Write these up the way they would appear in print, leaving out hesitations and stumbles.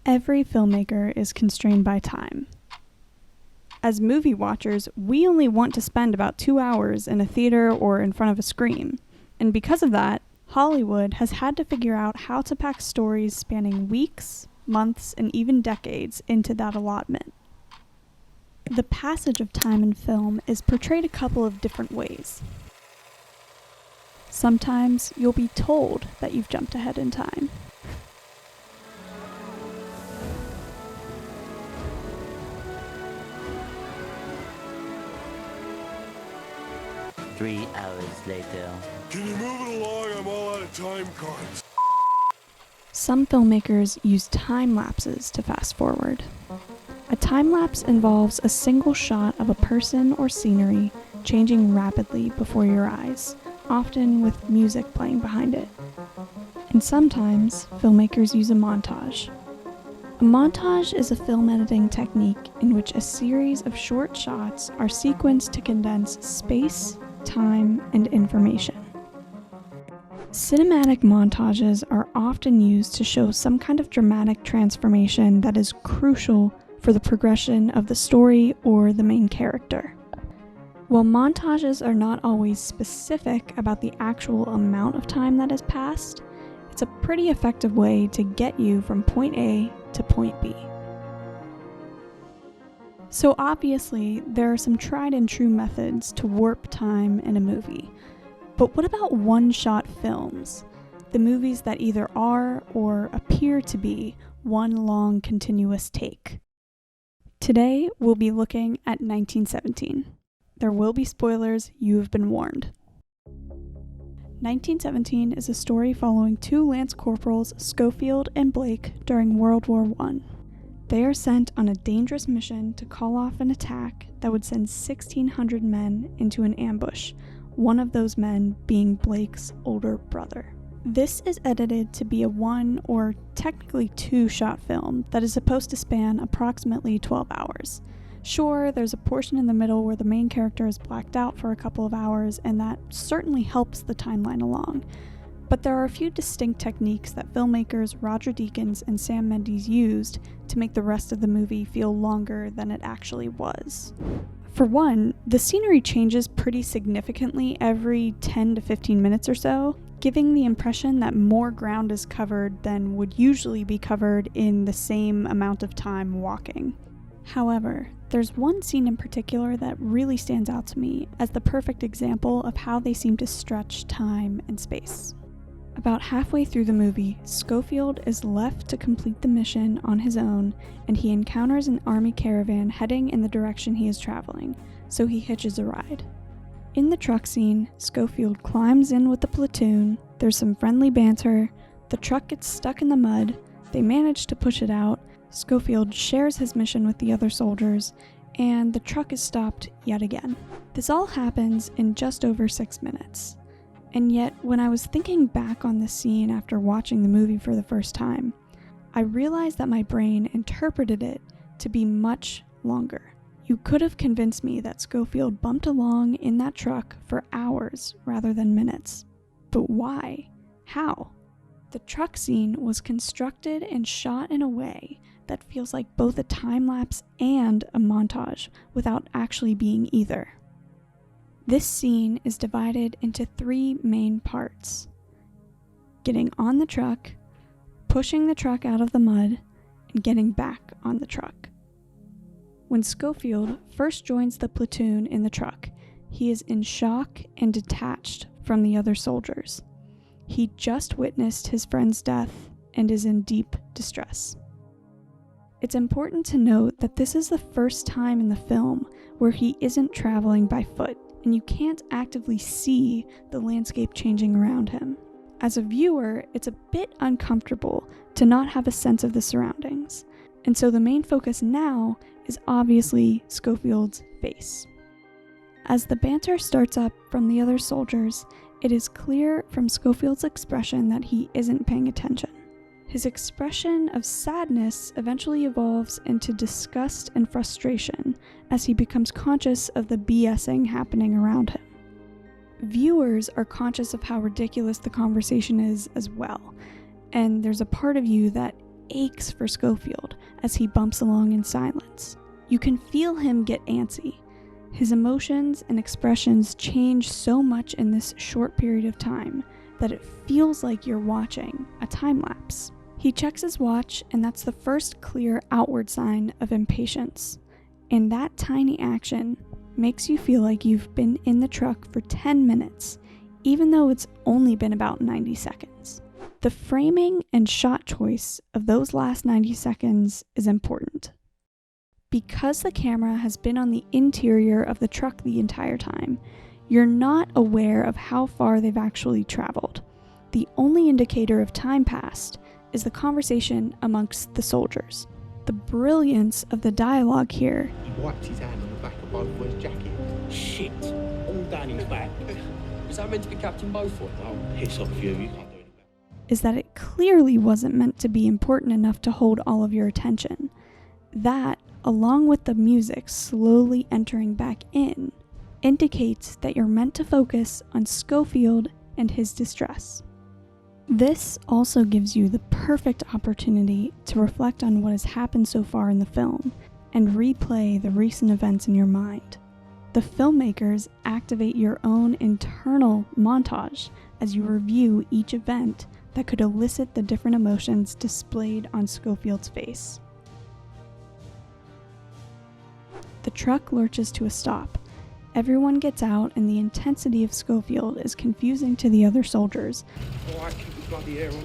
Every filmmaker is constrained by time. As movie watchers, we only want to spend about 2 hours in a theater or in front of a screen. And because of that, Hollywood has had to figure out how to pack stories spanning weeks, months, and even decades into that allotment. The passage of time in film is portrayed a couple of different ways. Sometimes you'll be told that you've jumped ahead in time. Three hours later. Can you move it along? I'm all out of time cards. Some filmmakers use time lapses to fast forward. A time lapse involves a single shot of a person or scenery changing rapidly before your eyes, often with music playing behind it. And sometimes filmmakers use a montage. A montage is a film editing technique in which a series of short shots are sequenced to condense space, time, and information. Cinematic montages are often used to show some kind of dramatic transformation that is crucial for the progression of the story or the main character. While montages are not always specific about the actual amount of time that has passed, it's a pretty effective way to get you from point A to point B. So obviously, there are some tried and true methods to warp time in a movie. But what about one-shot films? The movies that either are or appear to be one long continuous take. Today, we'll be looking at 1917. There will be spoilers, you have been warned. 1917 is a story following two lance corporals, Schofield and Blake, during World War I. They are sent on a dangerous mission to call off an attack that would send 1,600 men into an ambush, one of those men being Blake's older brother. This is edited to be a one or technically two-shot film that is supposed to span approximately 12 hours. Sure, there's a portion in the middle where the main character is blacked out for a couple of hours, and that certainly helps the timeline along. But there are a few distinct techniques that filmmakers Roger Deakins and Sam Mendes used to make the rest of the movie feel longer than it actually was. For one, the scenery changes pretty significantly every 10 to 15 minutes or so, giving the impression that more ground is covered than would usually be covered in the same amount of time walking. However, there's one scene in particular that really stands out to me as the perfect example of how they seem to stretch time and space. About halfway through the movie, Schofield is left to complete the mission on his own, and he encounters an army caravan heading in the direction he is traveling, so he hitches a ride. In the truck scene, Schofield climbs in with the platoon, there's some friendly banter, the truck gets stuck in the mud, they manage to push it out, Schofield shares his mission with the other soldiers, and the truck is stopped yet again. This all happens in just over 6 minutes. And yet, when I was thinking back on this scene after watching the movie for the first time, I realized that my brain interpreted it to be much longer. You could have convinced me that Schofield bumped along in that truck for hours rather than minutes. But why? How? The truck scene was constructed and shot in a way that feels like both a time-lapse and a montage without actually being either. This scene is divided into 3 main parts: getting on the truck, pushing the truck out of the mud, and getting back on the truck. When Schofield first joins the platoon in the truck, he is in shock and detached from the other soldiers. He just witnessed his friend's death and is in deep distress. It's important to note that this is the first time in the film where he isn't traveling by foot, and you can't actively see the landscape changing around him. As a viewer, it's a bit uncomfortable to not have a sense of the surroundings, and so the main focus now is obviously Schofield's face. As the banter starts up from the other soldiers, it is clear from Schofield's expression that he isn't paying attention. His expression of sadness eventually evolves into disgust and frustration as he becomes conscious of the BSing happening around him. Viewers are conscious of how ridiculous the conversation is as well, and there's a part of you that aches for Schofield as he bumps along in silence. You can feel him get antsy. His emotions and expressions change so much in this short period of time that it feels like you're watching a time lapse. He checks his watch, and that's the first clear outward sign of impatience. And that tiny action makes you feel like you've been in the truck for 10 minutes, even though it's only been about 90 seconds. The framing and shot choice of those last 90 seconds is important. Because the camera has been on the interior of the truck the entire time, you're not aware of how far they've actually traveled. The only indicator of time passed is the conversation amongst the soldiers. The brilliance of the dialogue here He wiped his hand on the back of Beaufoy's jacket. Shit! All down his back. Was that meant to be Captain Beaufoy? Oh, piss off you can't do anything. is that it clearly wasn't meant to be important enough to hold all of your attention. That, along with the music slowly entering back in, indicates that you're meant to focus on Schofield and his distress. This also gives you the perfect opportunity to reflect on what has happened so far in the film and replay the recent events in your mind. The filmmakers activate your own internal montage as you review each event that could elicit the different emotions displayed on Schofield's face. The truck lurches to a stop. Everyone gets out, and the intensity of Schofield is confusing to the other soldiers. Alright, keep the bloody air on.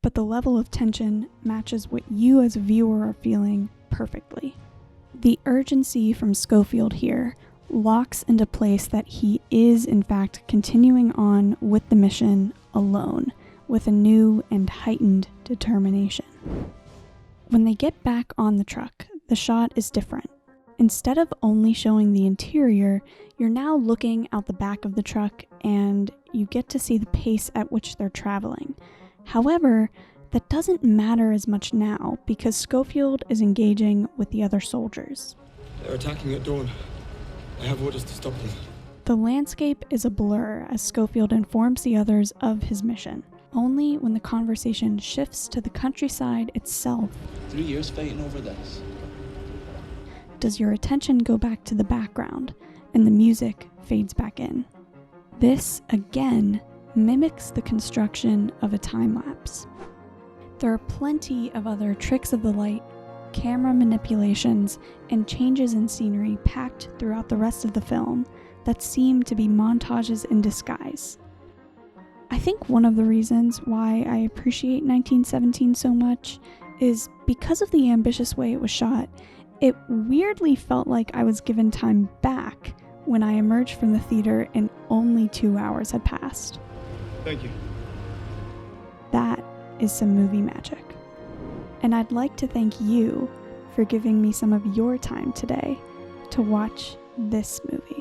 But the level of tension matches what you as a viewer are feeling perfectly. The urgency from Schofield here locks into place that he is in fact continuing on with the mission alone, with a new and heightened determination. When they get back on the truck, the shot is different. Instead of only showing the interior, you're now looking out the back of the truck and you get to see the pace at which they're traveling. However, that doesn't matter as much now because Schofield is engaging with the other soldiers. They're attacking at dawn. I have orders to stop them. The landscape is a blur as Schofield informs the others of his mission. Only when the conversation shifts to the countryside itself 3 years fighting over this. does your attention go back to the background and the music fades back in. This, again, mimics the construction of a time lapse. There are plenty of other tricks of the light, camera manipulations, and changes in scenery packed throughout the rest of the film that seem to be montages in disguise. I think one of the reasons why I appreciate 1917 so much is because of the ambitious way it was shot. It weirdly felt like I was given time back when I emerged from the theater and only 2 hours had passed. Thank you. That is some movie magic. And I'd like to thank you for giving me some of your time today to watch this movie.